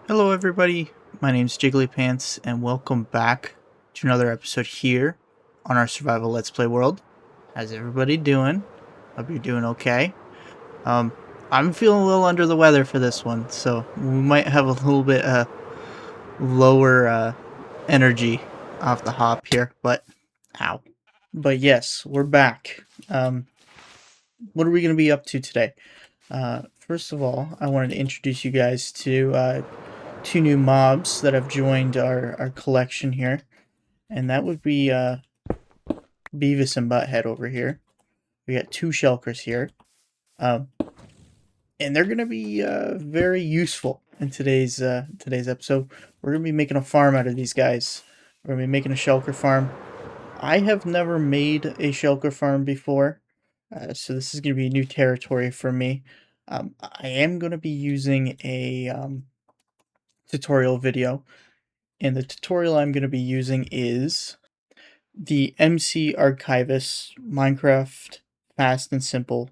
Hello everybody, my name's Jiggly Pants and welcome back to another episode here on our Survival Let's Play world. How's everybody doing? Hope you're doing okay. I'm feeling a little under the weather for this one, so we might have a little bit lower energy off the hop here, but ow. But yes, we're back. What are we going to be up to today? First of all, I wanted to introduce you guys to two new mobs that have joined our collection here. And that would be Beavis and Butthead over here. We got two shulkers here. And they're going to be very useful in today's episode. We're going to be making a farm out of these guys. We're going to be making a shulker farm. I have never made a shulker farm before. So this is going to be new territory for me. I am going to be using a tutorial video. And the tutorial I'm going to be using is the MC Archivist Minecraft Fast and Simple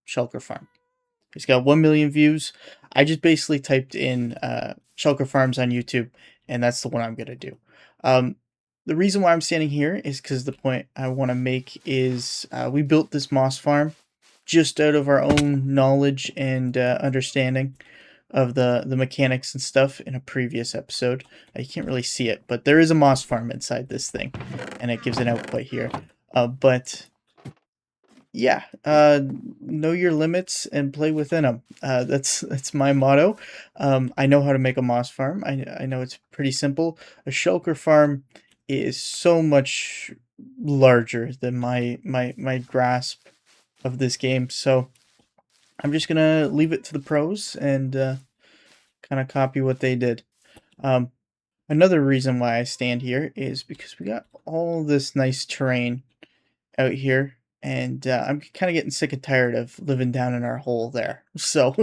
Shulker Farm. It's got 1 million views. I just basically typed in shulker farms on YouTube, and that's the one I'm going to do. The reason why I'm standing here is because the point I want to make is we built this moss farm just out of our own knowledge and understanding of the mechanics and stuff in a previous episode. You can't really see it, but there is a moss farm inside this thing, and it gives an output here. But yeah, know your limits and play within them. That's my motto. I know how to make a moss farm. I know it's pretty simple. A shulker farm is so much larger than my grasp of this game, so I'm just gonna leave it to the pros and kind of copy what they did. Another reason why I stand here is because we got all this nice terrain out here, and I'm kind of getting sick and tired of living down in our hole there. So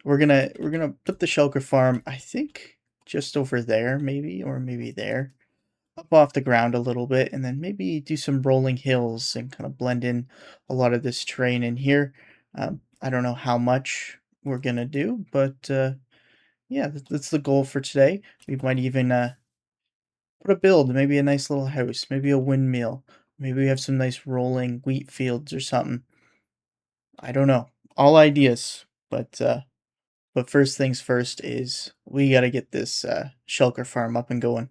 we're gonna put the shulker farm, I think, just over there, maybe, or maybe there, up off the ground a little bit, and then maybe do some rolling hills and kind of blend in a lot of this terrain in here. I don't know how much we're gonna do, but yeah, that's the goal for today. We might even put a build, maybe a nice little house, maybe a windmill, maybe we have some nice rolling wheat fields or something. I don't know, all ideas, but first things first is we gotta get this shulker farm up and going.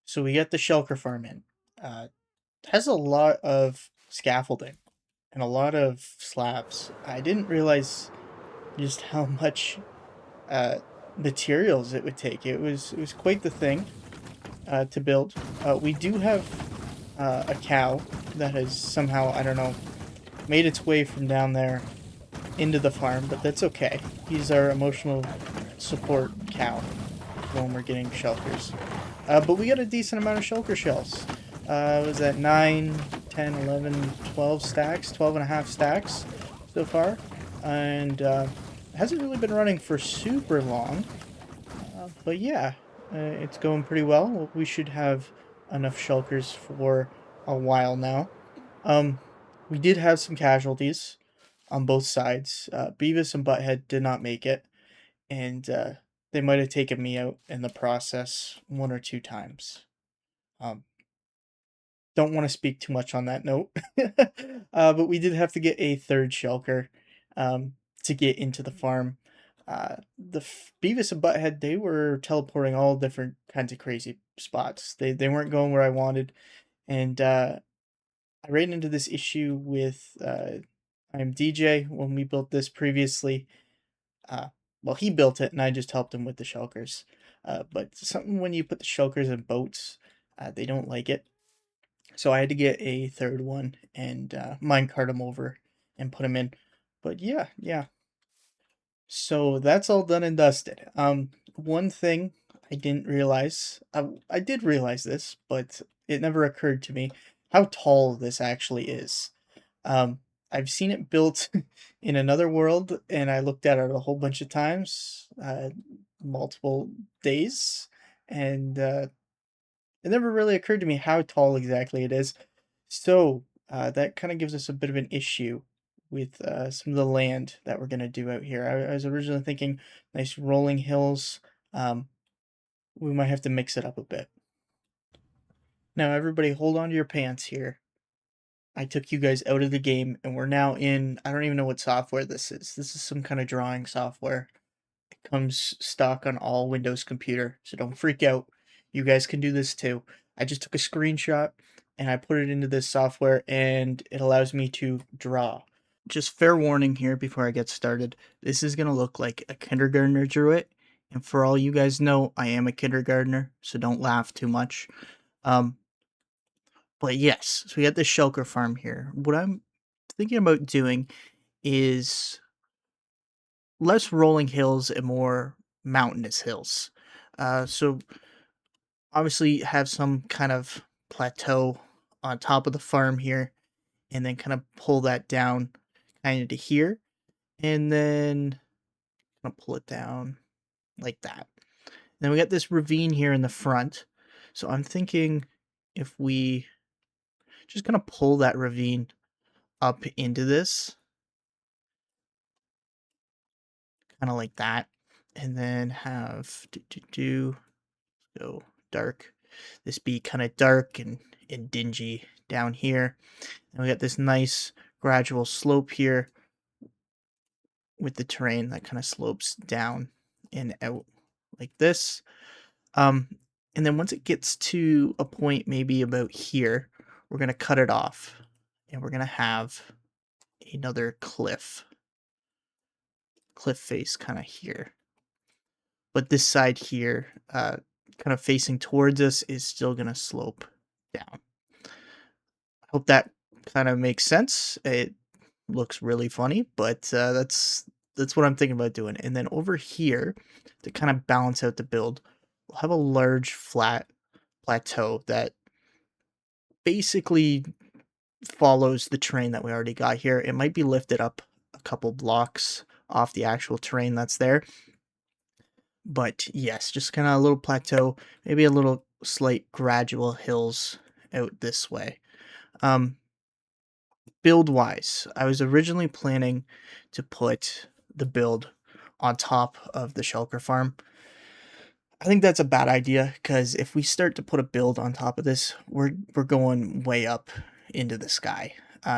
So we got the shulker farm in. It has a lot of scaffolding and a lot of slabs. I didn't realize just how much materials it would take. It was quite the thing to build. We do have a cow that has somehow, I don't know, made its way from down there into the farm, but that's okay. He's our emotional support cow. when we're getting shulkers. But we got a decent amount of shulker shells. Was that 9, 10, 11, 12 stacks, 12 and a half stacks so far. And hasn't really been running for super long. But yeah, it's going pretty well. We should have enough shulkers for a while now. Um, we did have some casualties on both sides. Beavis and Butthead did not make it, and they might have taken me out in the process one or two times. Um, don't want to speak too much on that note, but we did have to get a third shulker to get into the farm. Beavis and Butthead, they were teleporting all different kinds of crazy spots. They weren't going where I wanted, and I ran into this issue with I'm DJ when we built this previously. Uh, well, he built it, and I just helped him with the shulkers. But something when you put the shulkers in boats, they don't like it. So I had to get a third one and minecart him over and put him in. But yeah. So that's all done and dusted. One thing I didn't realize, I did realize this, but it never occurred to me how tall this actually is. Um, I've seen it built in another world, and I looked at it a whole bunch of times, multiple days, and it never really occurred to me how tall exactly it is. So that kind of gives us a bit of an issue with some of the land that we're gonna do out here. I was originally thinking nice rolling hills. Um, we might have to mix it up a bit. Now, everybody, hold on to your pants here. I took you guys out of the game, and we're now in. I don't even know what software this is. This is some kind of drawing software. It comes stock on all Windows computer, so don't freak out. You guys can do this too. I just took a screenshot and I put it into this software, and it allows me to draw. Just fair warning here before I get started. This is going to look like a kindergartner drew it. And for all you guys know, I am a kindergartner, so don't laugh too much. Um, but yes, so we got this shulker farm here. What I'm thinking about doing is less rolling hills and more mountainous hills. So obviously have some kind of plateau on top of the farm here, and then kind of pull that down kind of to here, and then kind of pull it down like that. Then we got this ravine here in the front. So I'm thinking if we just kind of pull that ravine up into this, kind of like that, and then have go dark. This be kind of dark and dingy down here. And we got this nice gradual slope here with the terrain that kind of slopes down and out like this. Um, and then once it gets to a point maybe about here, we're going to cut it off and we're going to have another cliff face kind of here. But this side here, kind of facing towards us, is still going to slope down. I hope that kind of makes sense. It looks really funny, but that's what I'm thinking about doing. And then over here, to kind of balance out the build, we'll have a large flat plateau that basically follows the terrain that we already got here. It might be lifted up a couple blocks off the actual terrain that's there. But yes, just kind of a little plateau, maybe a little slight gradual hills out this way. Build wise, I was originally planning to put the build on top of the shulker farm. I think that's a bad idea because if we start to put a build on top of this, we're going way up into the sky.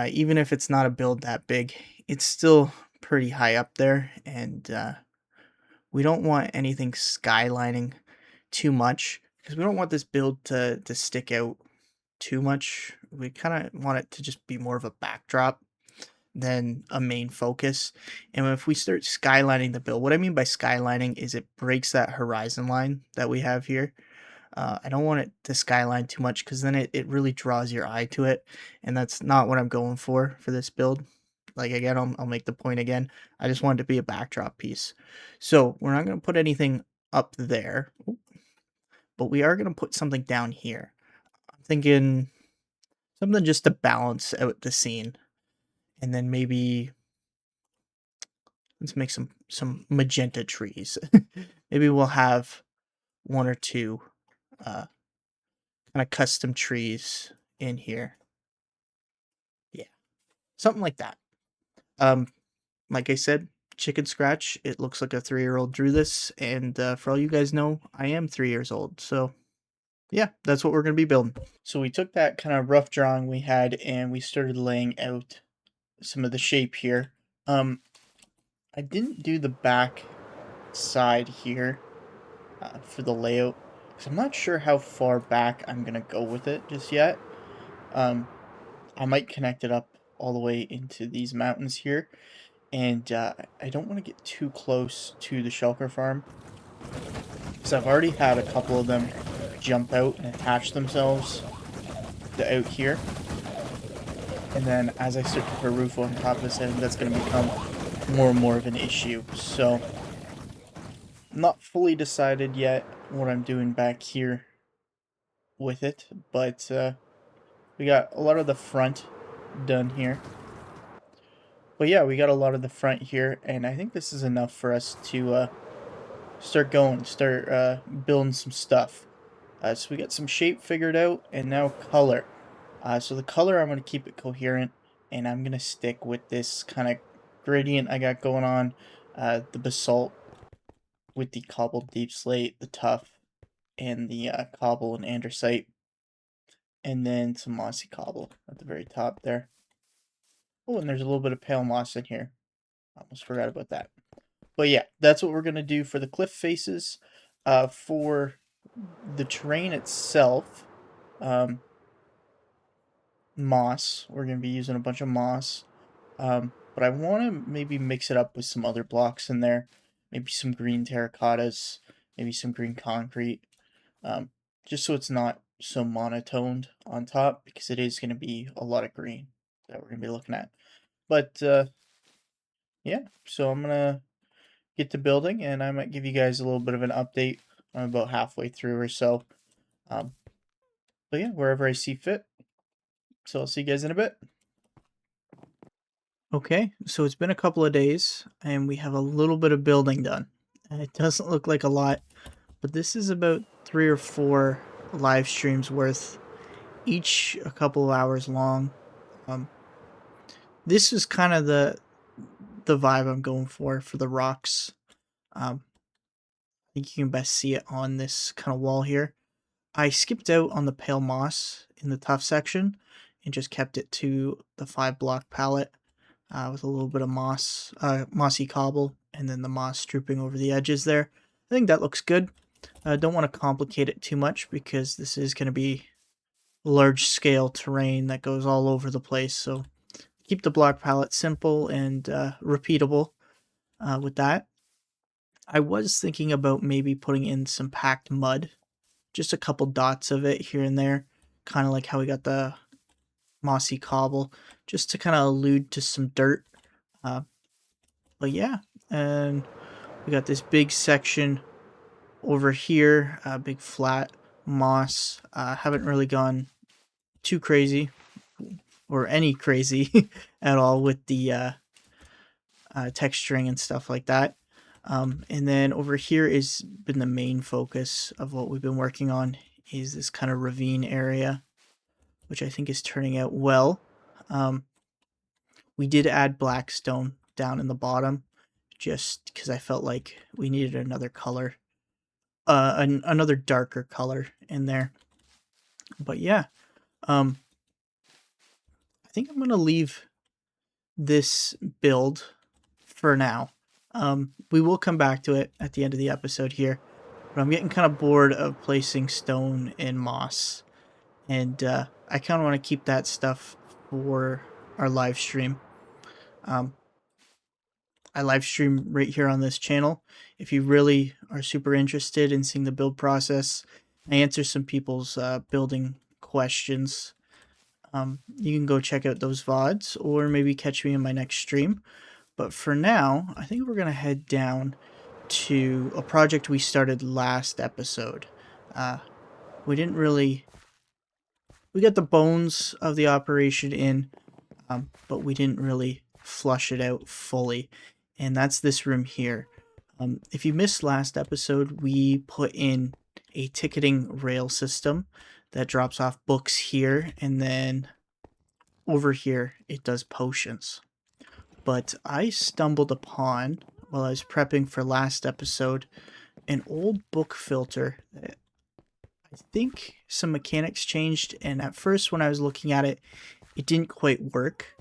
Even if it's not a build that big, it's still pretty high up there, and we don't want anything skylining too much because we don't want this build to stick out too much. We kind of want it to just be more of a backdrop than a main focus. And if we start skylining the build, what I mean by skylining is it breaks that horizon line that we have here. I don't want it to skyline too much because then it really draws your eye to it, and that's not what I'm going for this build. Like again, I'll make the point again. I just want it to be a backdrop piece. So we're not going to put anything up there. but we are going to put something down here. I'm thinking something just to balance out the scene. And then maybe let's make some magenta trees. Maybe we'll have one or two kind of custom trees in here. Yeah, something like that. Um, like I said, chicken scratch. It looks like a 3-year-old drew this, and for all you guys know, I am 3 years old. So yeah, that's what we're gonna be building. So we took that kind of rough drawing we had, and we started laying out some of the shape here. I didn't do the back side here for the layout because I'm not sure how far back I'm gonna go with it just yet. I might connect it up all the way into these mountains here, and I don't want to get too close to the shulker farm because I've already had a couple of them jump out and attach themselves to out here, and then as I start to put a roof on top of this, I think that's going to become more and more of an issue. So I'm not fully decided yet what I'm doing back here with it, but we got a lot of the front done here. But yeah, we got a lot of the front here, and I think this is enough for us to start building some stuff. So we got some shape figured out, and now color. So the color, I'm going to keep it coherent, and I'm going to stick with this kind of gradient I got going on. The basalt with the cobbled deep slate, the tuff, and the cobble and andesite, and then some mossy cobble at the very top there. Oh, and there's a little bit of pale moss in here. Almost forgot about that. But yeah, that's what we're going to do for the cliff faces. For the terrain itself, moss. We're going to be using a bunch of moss. But I want to maybe mix it up with some other blocks in there. Maybe some green terracottas, maybe some green concrete. Just so it's not so monotoned on top, because it is going to be a lot of green that we're going to be looking at. But yeah, so I'm going to get to building, and I might give you guys a little bit of an update. I'm about halfway through or so. But yeah, wherever I see fit. So I'll see you guys in a bit. Okay, so it's been a couple of days, and we have a little bit of building done. It doesn't look like a lot, but this is about 3 or 4 live streams worth, each a couple of hours long. This is kind of the vibe I'm going for the rocks. I think you can best see it on this kind of wall here. I skipped out on the pale moss in the tough section and just kept it to the 5-block palette with a little bit of mossy cobble, and then the moss drooping over the edges there. I think that looks good. I don't want to complicate it too much because this is going to be large scale terrain that goes all over the place. So keep the block palette simple and repeatable with that. I was thinking about maybe putting in some packed mud, just a couple dots of it here and there, kind of like how we got the mossy cobble, just to kind of allude to some dirt. But yeah, and we got this big section over here, big flat moss. Haven't really gone too crazy or any crazy at all with the texturing and stuff like that. And then over here is been the main focus of what we've been working on, is this kind of ravine area, which I think is turning out well. We did add blackstone down in the bottom just because I felt like we needed another color, another darker color in there. But yeah, I think I'm gonna leave this build for now. We will come back to it at the end of the episode here, but I'm getting kind of bored of placing stone and moss, and I kind of want to keep that stuff for our live stream. I live stream right here on this channel. If you really are super interested in seeing the build process, I answer some people's building questions. You can go check out those VODs or maybe catch me in my next stream. But for now, I think we're going to head down to a project we started last episode. We didn't really... We got the bones of the operation in, but we didn't really flush it out fully. And that's this room here. If you missed last episode, we put in a ticketing rail system that drops off books here, and then over here it does potions. But I stumbled upon, while I was prepping for last episode, an old book filter that I think some mechanics changed, and at first when I was looking at it, it didn't quite work.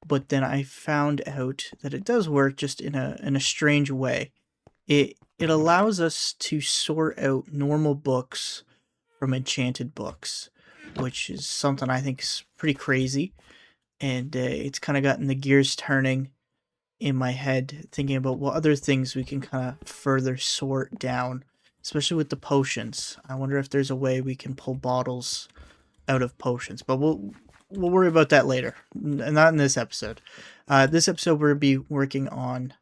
But then I found out that it does work, just in a strange way. It allows us to sort out normal books from enchanted books, which is something I think is pretty crazy. And it's kind of gotten the gears turning in my head, thinking about what other things we can kind of further sort down, especially with the potions. I wonder if there's a way we can pull bottles out of potions, but we'll worry about that later. Not in this episode. This episode we'll be working on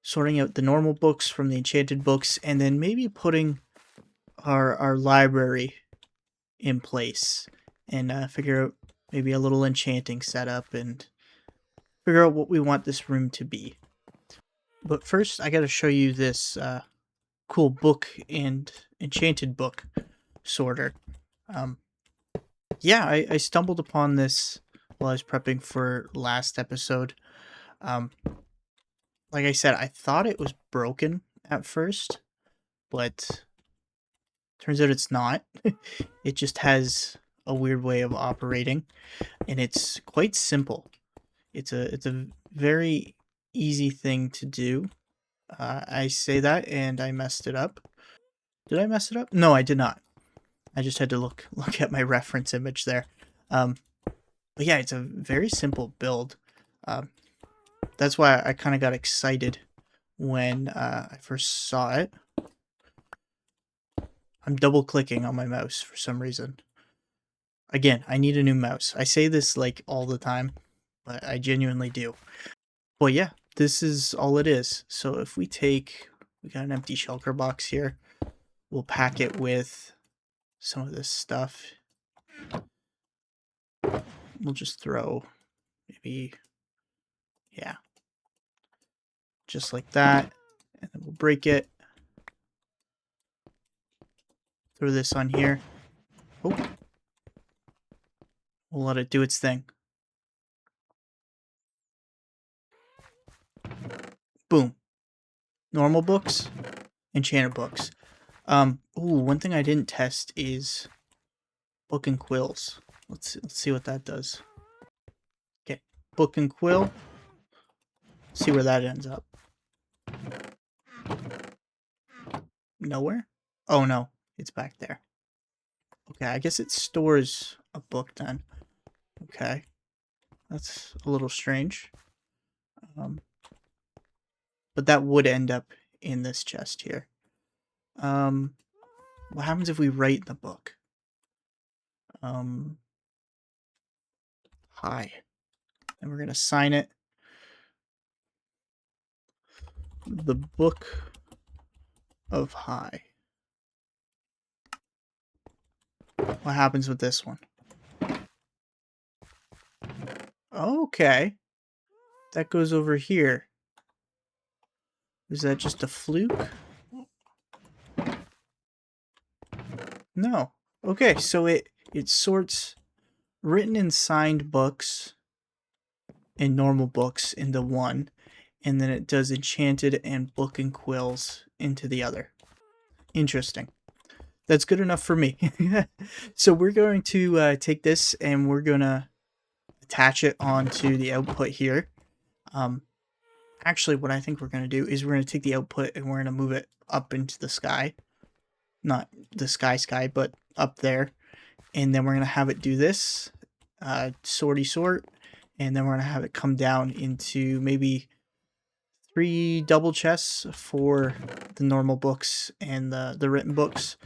sorting out the normal books from the enchanted books, and then maybe putting our library in place, and figure out maybe a little enchanting setup, and figure out what we want this room to be. But first, I got to show you this cool book and enchanted book sorter. Yeah, I stumbled upon this while I was prepping for last episode. Like I said, I thought it was broken at first, but turns out it's not. It just has a weird way of operating, and it's quite simple. It's a very easy thing to do. I say that and I messed it up. Did I mess it up? No, I did not. I just had to look at my reference image there. But yeah, it's a very simple build. That's why I kind of got excited when I first saw it. I'm double clicking on my mouse for some reason. Again, I need a new mouse. I say this like all the time, but I genuinely do. Well, yeah, this is all it is. So if we got an empty shulker box here. We'll pack it with some of this stuff. We'll just throw maybe, yeah, just like that. And then we'll break it. Throw this on here. Oh. We'll let it do its thing. Boom. Normal books, enchanted books. One thing I didn't test is book and quills. Let's see what that does. Okay, book and quill. See where that ends up. Nowhere? Oh no, it's back there. Okay, I guess it stores a book then. Okay, that's a little strange. But that would end up in this chest here. What happens if we write the book? Hi. And we're gonna sign it. The Book of Hi. What happens with this one? Okay. That goes over here. Is that just a fluke? No. Okay, so it sorts written and signed books and normal books into one, and then it does enchanted and book and quills into the other. Interesting. That's good enough for me. So we're going to take this and we're going to attach it onto the output here. Actually, what I think we're going to do is we're going to take the output and we're going to move it up into the sky. Not the sky, but up there. And then we're going to have it do this. Sorty sort. And then we're going to have it come down into maybe 3 double chests for the normal books and the written books.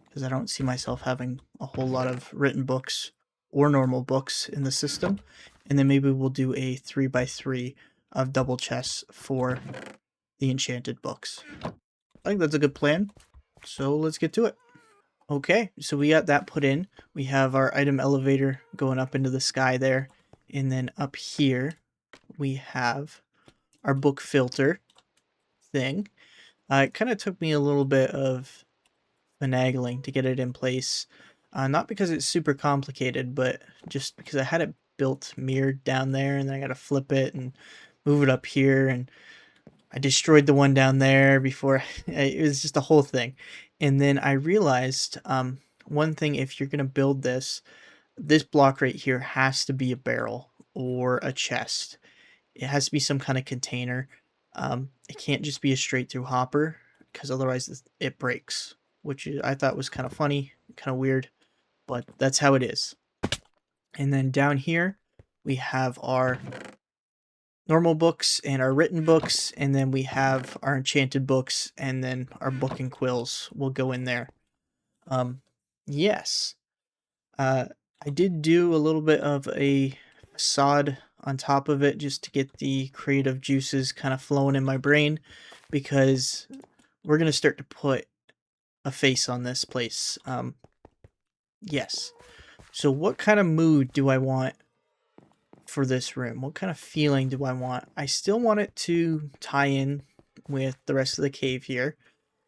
Because I don't see myself having a whole lot of written books or normal books in the system. And then maybe we'll do a 3x3 of double chests for the enchanted books. I think that's a good plan. So let's get to it. Okay, so we got that put in. We have our item elevator going up into the sky there. And then up here, we have our book filter thing. It kind of took me a little bit of finagling to get it in place. Not because it's super complicated, but just because I had it built mirrored down there, and then I got to flip it and move it up here, and I destroyed the one down there before. It was just a whole thing. And then I realized one thing: if you're gonna build this block right here has to be a barrel or a chest. It has to be some kind of container. It can't just be a straight through hopper because otherwise it breaks, which I thought was kind of funny, kind of weird, but that's how it is. And then down here, we have our normal books and our written books, and then we have our enchanted books, and then our book and quills will go in there. Um, yes. Uh, I did do a little bit of a facade on top of it just to get the creative juices kind of flowing in my brain because we're going to start to put a face on this place. Yes. So, what kind of mood do I want for this room? What kind of feeling do I want? I still want it to tie in with the rest of the cave here.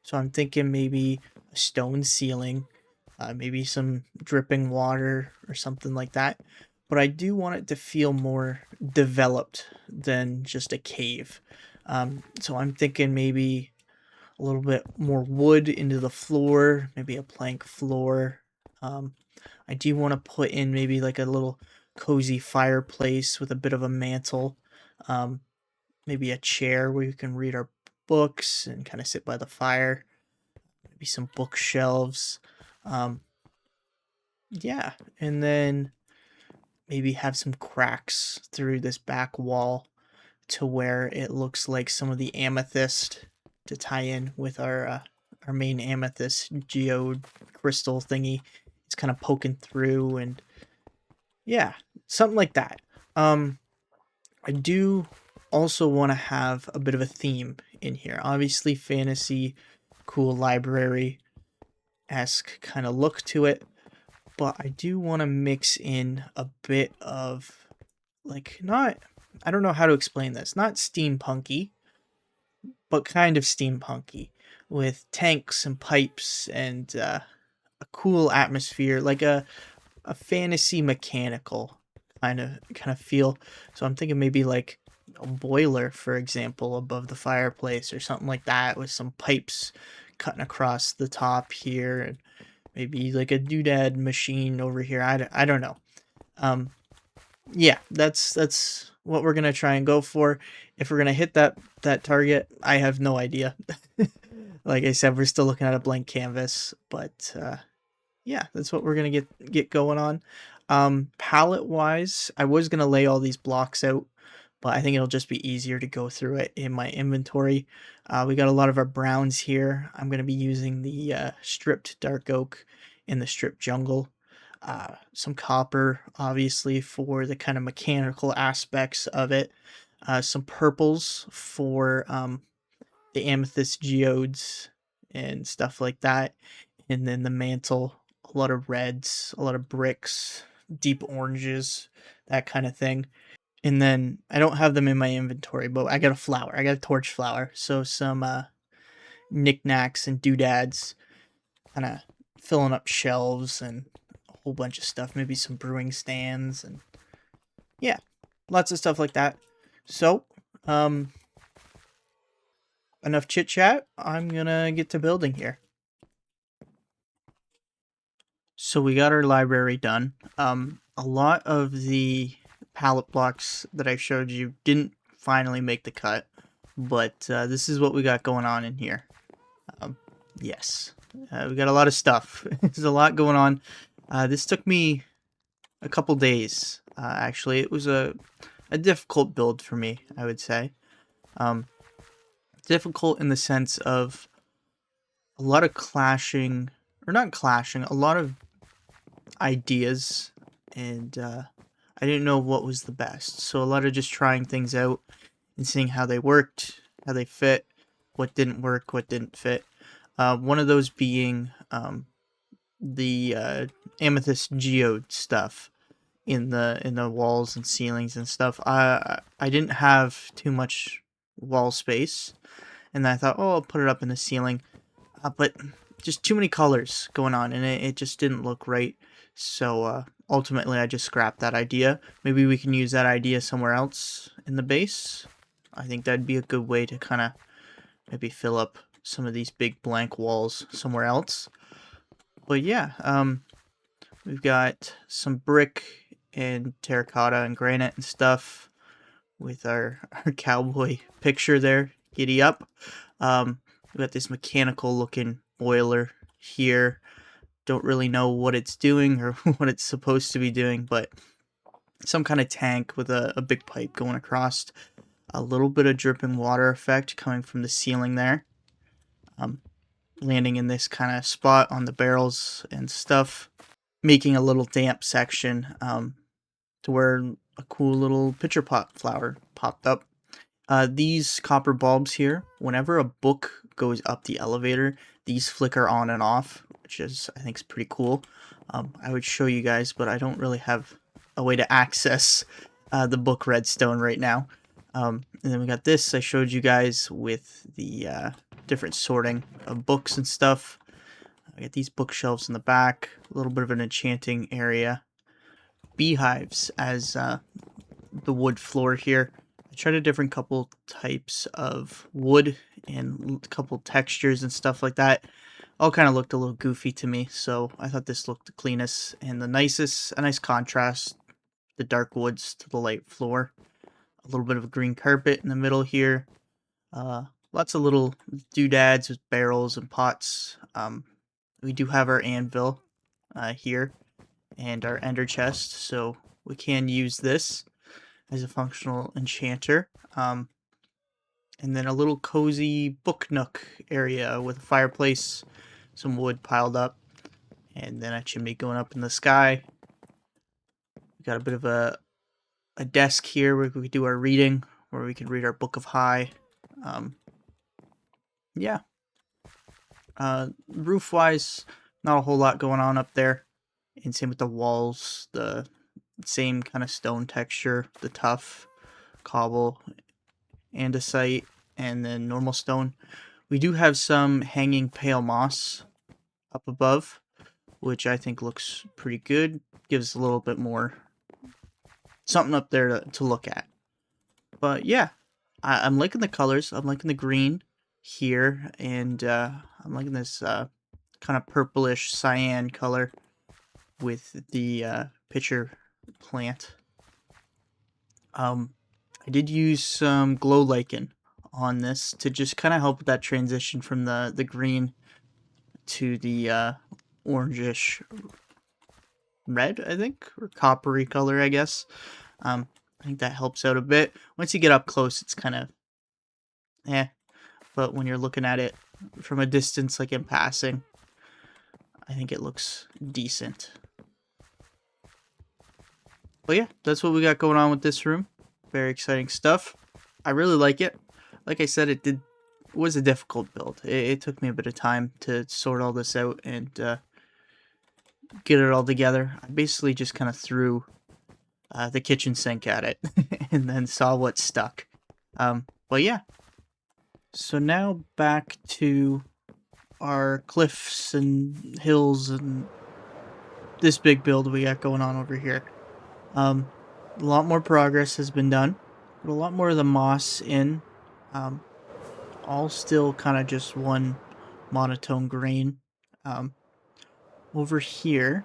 So, I'm thinking maybe a stone ceiling, maybe some dripping water or something like that. But I do want it to feel more developed than just a cave. So I'm thinking maybe a little bit more wood into the floor, maybe a plank floor. Um, I do want to put in maybe like a little cozy fireplace with a bit of a mantle. Um, Maybe a chair where you can read our books and kind of sit by the fire. Maybe some bookshelves. Um, Yeah, and then maybe have some cracks through this back wall to where it looks like some of the amethyst to tie in with our main amethyst geode crystal thingy. It's kind of poking through, and yeah, something like that. Um, I do also want to have a bit of a theme in here. Obviously, fantasy, cool library esque kind of look to it, but I do want to mix in a bit of like not I don't know how to explain this. Not steampunky, but kind of steampunky with tanks and pipes and a cool atmosphere, like a fantasy mechanical kind of feel. So I'm thinking maybe like a boiler, for example, above the fireplace or something like that with some pipes cutting across the top here and maybe like a doodad machine over here. I don't know. Um, yeah, that's what we're gonna try and go for. If we're gonna hit that target, I have no idea. Like I said, we're still looking at a blank canvas, but yeah, that's what we're gonna get going on. Palette wise, I was gonna lay all these blocks out, but I think it'll just be easier to go through it in my inventory. We got a lot of our browns here. I'm gonna be using the stripped dark oak in the stripped jungle. Some copper, obviously, for the kind of mechanical aspects of it. Some purples for the amethyst geodes and stuff like that. And then the mantle, a lot of reds, a lot of bricks, deep oranges, that kind of thing. And then I don't have them in my inventory, but I got a flower. I got a torch flower. So some knickknacks and doodads, kind of filling up shelves and a whole bunch of stuff. Maybe some brewing stands and yeah, lots of stuff like that. So, um, enough chit chat. I'm gonna get to building here. So we got our library done. A lot of the palette blocks that I showed you didn't finally make the cut, but this is what we got going on in here. Um, yes, we got a lot of stuff. There's a lot going on. This took me a couple days. Actually, it was a difficult build for me, I would say. Um, Difficult in the sense of a lot of clashing, or not clashing, a lot of ideas, and I didn't know what was the best. So a lot of just trying things out and seeing how they worked, how they fit, what didn't work, what didn't fit. One of those being the amethyst geode stuff in the walls and ceilings and stuff. I didn't have too much wall space, and I thought, oh, I'll put it up in the ceiling. But just too many colors going on, and it just didn't look right. So ultimately, I just scrapped that idea. Maybe we can use that idea somewhere else in the base. I think that'd be a good way to kind of maybe fill up some of these big blank walls somewhere else. But yeah, we've got some brick and terracotta and granite and stuff with our cowboy picture there. Giddy up. We got this mechanical looking boiler here. Don't really know what it's doing or what it's supposed to be doing, but some kind of tank with a big pipe going across. A little bit of dripping water effect coming from the ceiling there. Landing in this kind of spot on the barrels and stuff. Making a little damp section to where a cool little pitcher pot flower popped up. These copper bulbs here, whenever a book goes up the elevator, these flicker on and off, which is, I think, is pretty cool. I would show you guys, but I don't really have a way to access the book redstone right now. And then we got this I showed you guys with the different sorting of books and stuff. I got these bookshelves in the back, a little bit of an enchanting area. Beehives as the wood floor here. I tried a different couple types of wood and a couple textures and stuff like that. All kind of looked a little goofy to me, so I thought this looked the cleanest and the nicest. A nice contrast, the dark woods to the light floor. A little bit of a green carpet in the middle here. Lots of little doodads with barrels and pots. We do have our anvil here and our ender chest, so we can use this as a functional enchanter. And then a little cozy book nook area with a fireplace, some wood piled up, and then a chimney going up in the sky. We got a bit of a desk here where we could do our reading, where we could read our Book of High. Yeah. Roof-wise, not a whole lot going on up there. And same with the walls, the same kind of stone texture, the tough cobble, andesite, and then normal stone. We do have some hanging pale moss up above, which I think looks pretty good. Gives a little bit more something up there to look at. But yeah, I'm liking the colors. I'm liking the green here, and I'm liking this kind of purplish cyan color with the pitcher plant. I did use some glow lichen on this to just kind of help with that transition from the green to the orangish red, I think, or coppery color, I guess. I think that helps out a bit. Once you get up close, it's kind of but when you're looking at it from a distance, like in passing, I think it looks decent. But yeah, that's what we got going on with this room. Very exciting stuff. I really like it. Like I said, it was a difficult build. It took me a bit of time to sort all this out and get it all together. I basically just kind of threw the kitchen sink at it and then saw what stuck. But yeah. So now back to our cliffs and hills and this big build we got going on over here. A lot more progress has been done. But a lot more of the moss in. All still kind of just one monotone grain. Over here,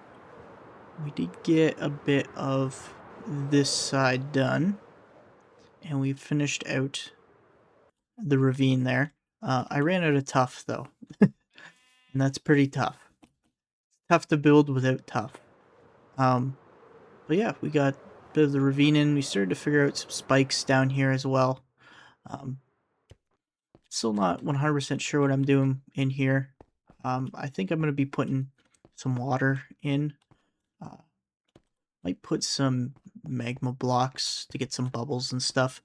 we did get a bit of this side done. And we finished out the ravine there. I ran out of tough, though. And that's pretty tough. Tough to build without tough. But yeah, we got a bit of the ravine in. We started to figure out some spikes down here as well. Still not 100% sure what I'm doing in here. I think I'm going to be putting some water in. Might put some magma blocks to get some bubbles and stuff.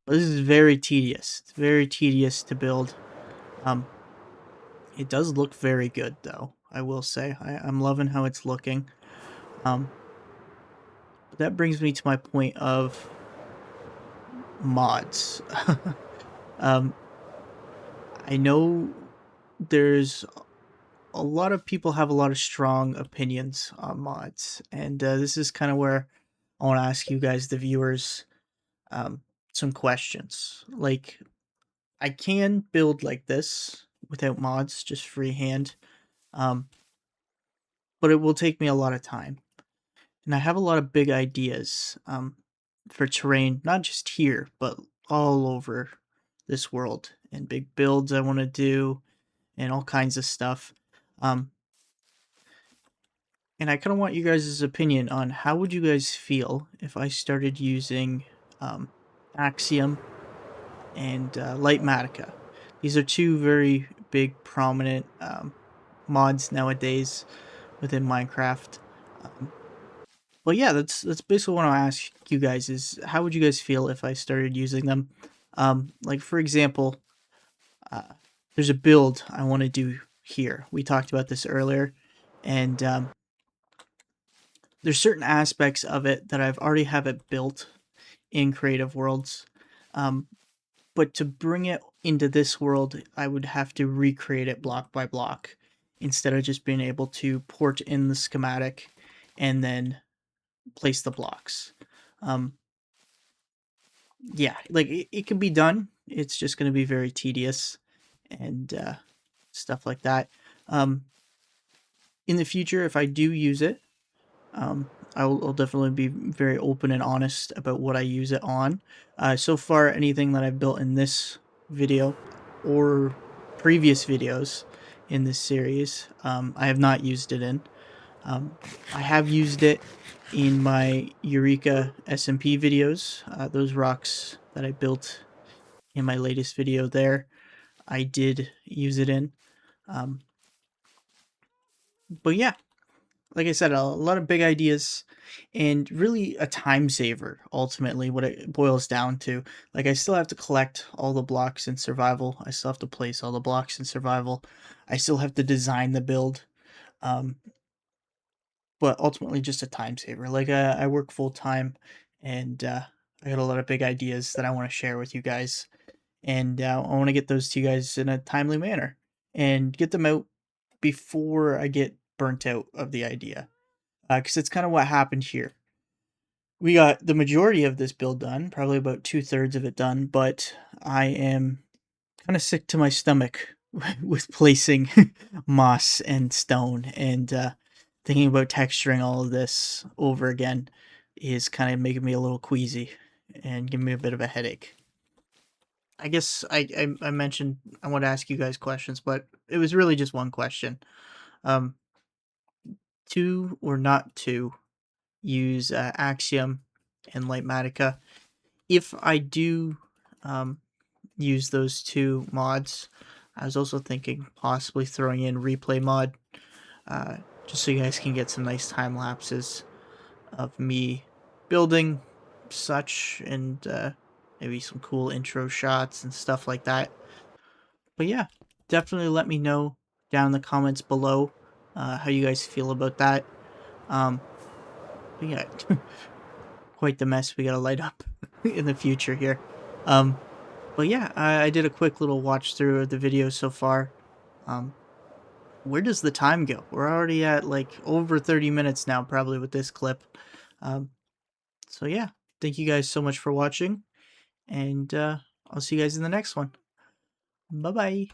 This is very tedious. It's very tedious to build. It does look very good, though. I will say. I'm loving how it's looking. But that brings me to my point of mods. um, I know there's a lot of people have a lot of strong opinions on mods, and this is kind of where I want to ask you guys, the viewers, um, some questions. Like, I can build like this without mods, just freehand, um, but it will take me a lot of time. And I have a lot of big ideas for terrain, not just here, but all over this world, and big builds I want to do, and all kinds of stuff. Um, and I kind of want you guys' opinion on how would you guys feel if I started using um, Axiom and Lightmatica. These are two very big, prominent mods nowadays within Minecraft. Um, but yeah, that's basically what I ask you guys is how would you guys feel if I started using them? Like for example, uh, there's a build I want to do here. We talked about this earlier, and there's certain aspects of it that I've already have it built in Creative Worlds. Um, but to bring it into this world, I would have to recreate it block by block instead of just being able to port in the schematic and then place the blocks. Um, yeah, like it can be done. It's just going to be very tedious and stuff like that. Um, in the future, if I do use it, I'll definitely be very open and honest about what I use it on. So far, anything that I've built in this video or previous videos in this series, I have not used it in. I have used it in my Eureka SMP videos. Those rocks that I built in my latest video there, I did use it in. Um, but yeah, like I said, a lot of big ideas and really a time saver, ultimately, what it boils down to. Like, I still have to collect all the blocks in survival, I still have to place all the blocks in survival, I still have to design the build, um, but ultimately just a time saver. Like, I work full time and I got a lot of big ideas that I want to share with you guys, and I want to get those to you guys in a timely manner and get them out before I get burnt out of the idea, because it's kind of what happened here. We got the majority of this build done, probably about 2/3 of it done, but I am kind of sick to my stomach with placing moss and stone, and thinking about texturing all of this over again is kind of making me a little queasy and giving me a bit of a headache. I guess I mentioned I want to ask you guys questions, but it was really just one question. Um, to or not to use Axiom and Lightmatica. If I do um, use those two mods, I was also thinking possibly throwing in replay mod, uh, just so you guys can get some nice time lapses of me building such, and maybe some cool intro shots and stuff like that. But yeah, definitely let me know down in the comments below how you guys feel about that. Um, but yeah, quite the mess we gotta light up in the future here. Um, but yeah, I did a quick little watch through of the video so far. Um, where does the time go? We're already at like over 30 minutes now, probably with this clip. Um, so yeah, thank you guys so much for watching, and I'll see you guys in the next one. Bye bye.